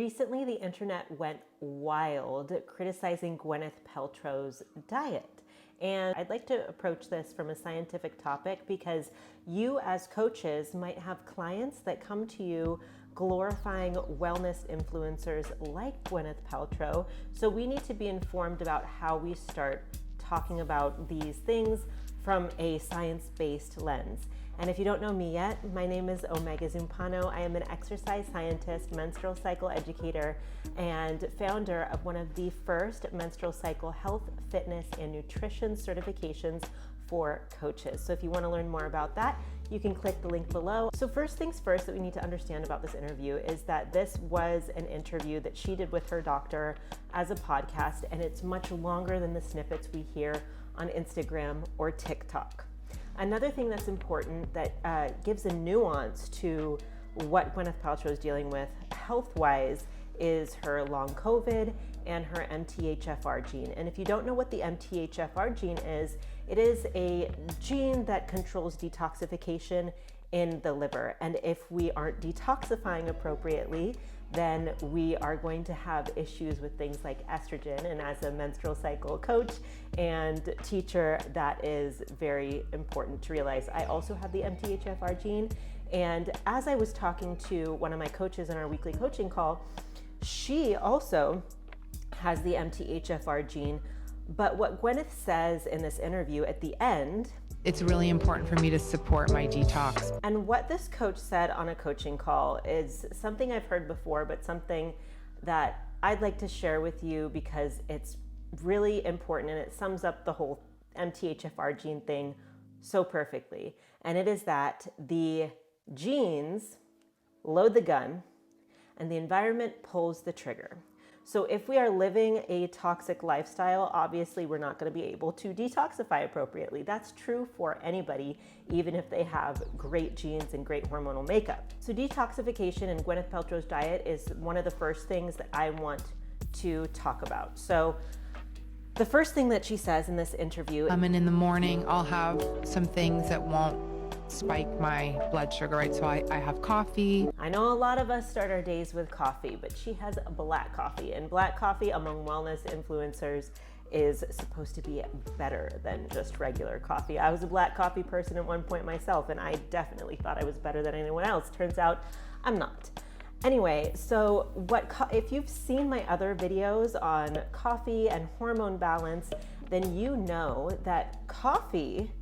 Recently, the internet went wild criticizing Gwyneth Paltrow's diet. And I'd like to approach this from a scientific topic because you as coaches might have clients that come to you glorifying wellness influencers like Gwyneth Paltrow. So we need to be informed about how we start talking about these things from a science-based lens. And if you don't know me yet, my name is Omega Zumpano. I am an exercise scientist, menstrual cycle educator, and founder of one of the first menstrual cycle health, fitness, and nutrition certifications for coaches. So if you want to learn more about that, you can click the link below. So first things first that we need to understand about this interview is that this was an interview that she did with her doctor as a podcast, and it's much longer than the snippets we hear on Instagram or TikTok. Another thing that's important that gives a nuance to what Gwyneth Paltrow is dealing with health-wise is her long COVID and her MTHFR gene. And if you don't know what the MTHFR gene is, it is a gene that controls detoxification in the liver. And if we aren't detoxifying appropriately, then we are going to have issues with things like estrogen. And as a menstrual cycle coach and teacher, that is very important to realize. I also have the MTHFR gene. And as I was talking to one of my coaches in our weekly coaching call, she also has the MTHFR gene. But what Gwyneth says in this interview at the end, it's really important for me to support my detox. And what this coach said on a coaching call is something I've heard before, but something that I'd like to share with you because it's really important and it sums up the whole MTHFR gene thing so perfectly. And it is that the genes load the gun and the environment pulls the trigger. So if we are living a toxic lifestyle, obviously we're not going to be able to detoxify appropriately. That's true for anybody, even if they have great genes and great hormonal makeup. So detoxification in Gwyneth Paltrow's diet is one of the first things that I want to talk about. So the first thing that she says in this interview, and in the morning I'll have some things that won't spike my blood sugar, right? So I have coffee. I know a lot of us start our days with coffee, but she has black coffee, and black coffee among wellness influencers is supposed to be better than just regular coffee. I was a black coffee person at one point myself, and I definitely thought I was better than anyone else. Turns out I'm not. Anyway, so if you've seen my other videos on coffee and hormone balance, then you know that coffee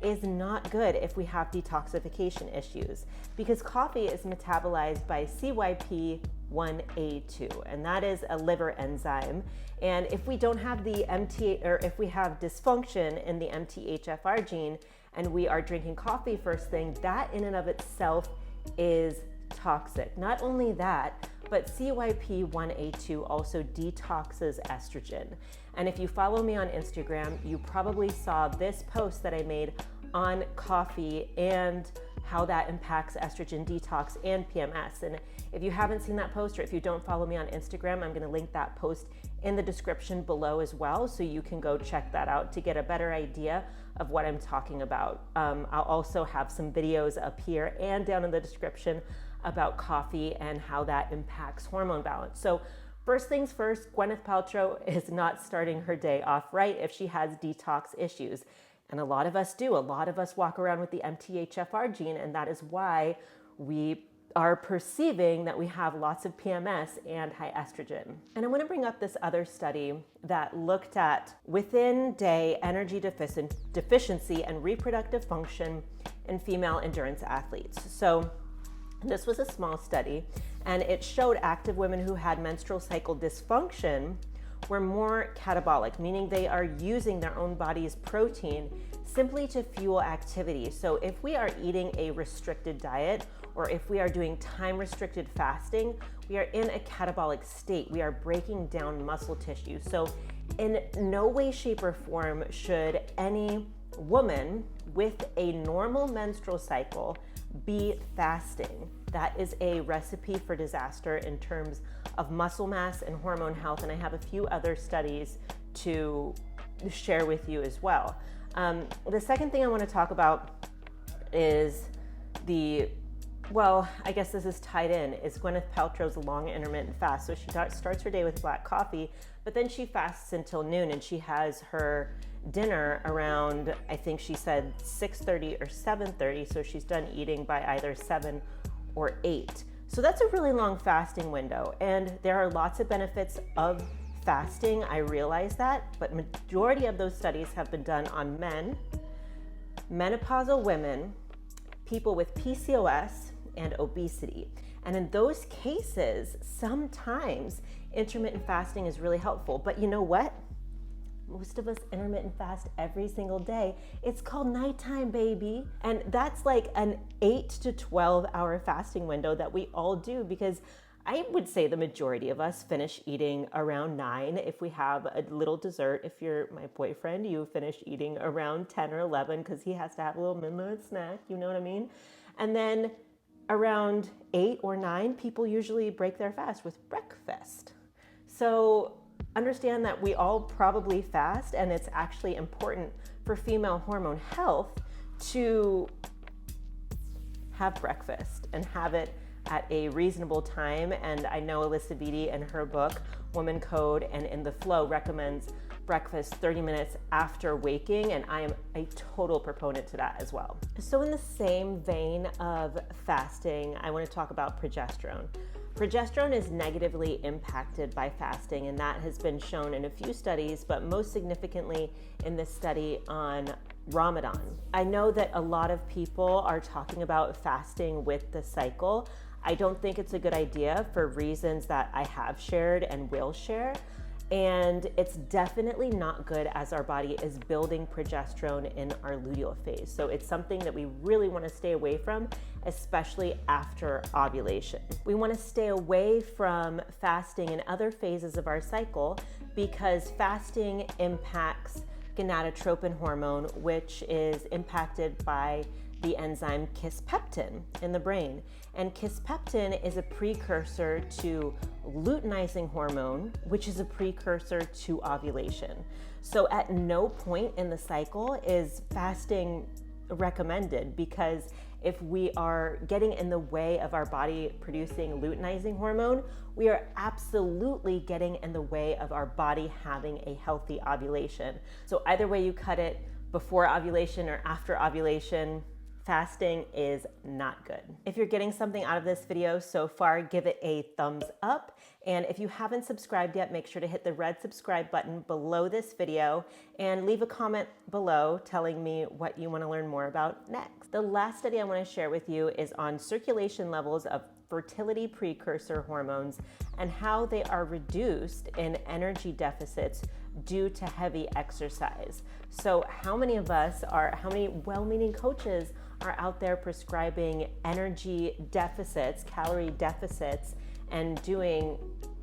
is not good if we have detoxification issues, because coffee is metabolized by CYP1A2, and that is a liver enzyme. And if we don't have if we have dysfunction in the MTHFR gene and we are drinking coffee first thing, that in and of itself is toxic. Not only that, but CYP1A2 also detoxes estrogen. And if you follow me on Instagram, you probably saw this post that I made on coffee and how that impacts estrogen detox and PMS. And if you haven't seen that post, or if you don't follow me on Instagram, I'm gonna link that post in the description below as well, so you can go check that out to get a better idea of what I'm talking about. I'll also have some videos up here and down in the description about coffee and how that impacts hormone balance. So first things first, Gwyneth Paltrow is not starting her day off right if she has detox issues. And a lot of us do. A lot of us walk around with the MTHFR gene, and that is why we are perceiving that we have lots of PMS and high estrogen. And I want to bring up this other study that looked at within day energy deficiency and reproductive function in female endurance athletes. So this was a small study, and it showed active women who had menstrual cycle dysfunction were more catabolic, meaning they are using their own body's protein simply to fuel activity. So if we are eating a restricted diet, or if we are doing time-restricted fasting, we are in a catabolic state. We are breaking down muscle tissue. So in no way, shape, or form should any woman with a normal menstrual cycle be fasting. That is a recipe for disaster in terms of muscle mass and hormone health, and I have a few other studies to share with you as well. The second thing I want to talk about is the Well, I guess this is tied in, is Gwyneth Paltrow's long intermittent fast. So she starts her day with black coffee, but then she fasts until noon, and she has her dinner around, I think she said 6:30 or 7:30. So she's done eating by either 7 or 8. So that's a really long fasting window. And there are lots of benefits of fasting. I realize that, but majority of those studies have been done on men, menopausal women, people with PCOS, and obesity. And in those cases, sometimes intermittent fasting is really helpful. But you know what? Most of us intermittent fast every single day. It's called nighttime, baby. And that's like an 8 to 12 hour fasting window that we all do, because I would say the majority of us finish eating around 9. If we have a little dessert, if you're my boyfriend, you finish eating around 10 or 11 because he has to have a little midnight snack, you know what I mean? And then around 8 or 9, people usually break their fast with breakfast. So understand that we all probably fast, and it's actually important for female hormone health to have breakfast and have it at a reasonable time. And I know Alyssa Beatty in her book, Woman Code and In the Flow, recommends breakfast 30 minutes after waking, and I am a total proponent to that as well. So in the same vein of fasting, I want to talk about progesterone. Progesterone is negatively impacted by fasting, and that has been shown in a few studies, but most significantly in this study on Ramadan. I know that a lot of people are talking about fasting with the cycle. I don't think it's a good idea for reasons that I have shared and will share. And it's definitely not good as our body is building progesterone in our luteal phase. So it's something that we really want to stay away from, especially after ovulation. We want to stay away from fasting in other phases of our cycle because fasting impacts gonadotropin hormone, which is impacted by the enzyme kisspeptin in the brain. And kisspeptin is a precursor to luteinizing hormone, which is a precursor to ovulation. So at no point in the cycle is fasting recommended, because if we are getting in the way of our body producing luteinizing hormone, we are absolutely getting in the way of our body having a healthy ovulation. So either way you cut it, before ovulation or after ovulation, fasting is not good. If you're getting something out of this video so far, give it a thumbs up. And if you haven't subscribed yet, make sure to hit the red subscribe button below this video and leave a comment below telling me what you want to learn more about next. The last study I want to share with you is on circulation levels of fertility precursor hormones and how they are reduced in energy deficits due to heavy exercise. So how many well-meaning coaches are out there prescribing energy deficits, calorie deficits, and doing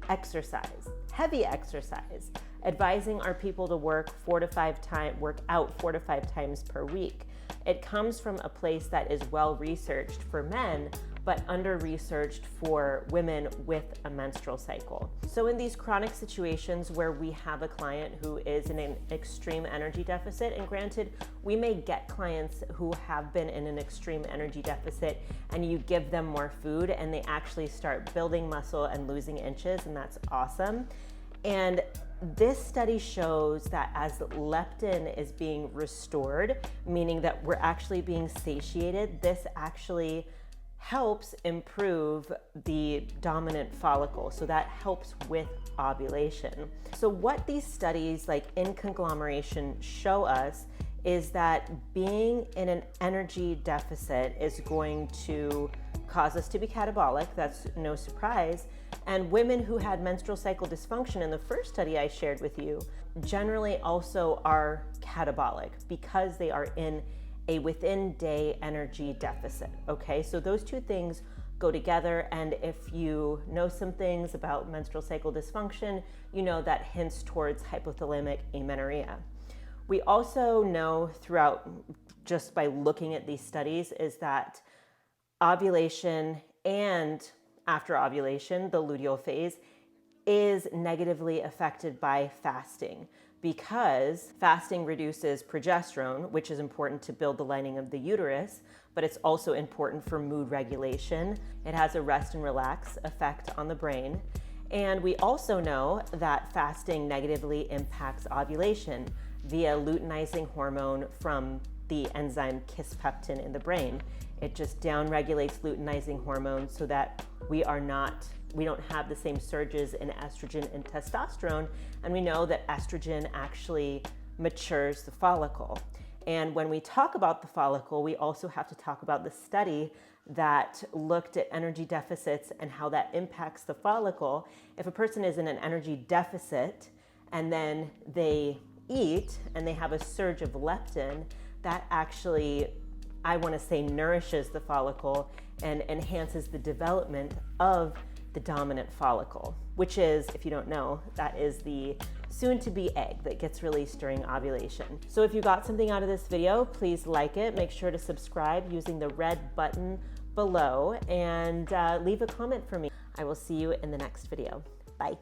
exercise, heavy exercise, advising our people to work out 4 to 5 times per week? It comes from a place that is well-researched for men, but under-researched for women with a menstrual cycle. So in these chronic situations where we have a client who is in an extreme energy deficit, and granted, we may get clients who have been in an extreme energy deficit and you give them more food and they actually start building muscle and losing inches, and that's awesome. And this study shows that as leptin is being restored, meaning that we're actually being satiated, this actually helps improve the dominant follicle. So that helps with ovulation. So what these studies, like in conglomeration, show us is that being in an energy deficit is going to cause us to be catabolic. That's no surprise. And women who had menstrual cycle dysfunction in the first study I shared with you generally also are catabolic because they are in a within day energy deficit. Okay, so those two things go together. And if you know some things about menstrual cycle dysfunction, you know that hints towards hypothalamic amenorrhea. We also know throughout, just by looking at these studies, is that ovulation and after ovulation, the luteal phase, is negatively affected by fasting, because fasting reduces progesterone, which is important to build the lining of the uterus, but it's also important for mood regulation. It has a rest and relax effect on the brain. And we also know that fasting negatively impacts ovulation via luteinizing hormone from the enzyme kisspeptin in the brain. It just downregulates luteinizing hormone so that we don't have the same surges in estrogen and testosterone. And we know that estrogen actually matures the follicle. And when we talk about the follicle, we also have to talk about the study that looked at energy deficits and how that impacts the follicle. If a person is in an energy deficit and then they eat and they have a surge of leptin, that actually, I want to say, nourishes the follicle and enhances the development of the dominant follicle, which is, if you don't know, that is the soon-to-be egg that gets released during ovulation. So if you got something out of this video, please like it. Make sure to subscribe using the red button below, and leave a comment for me. I will see you in the next video. Bye.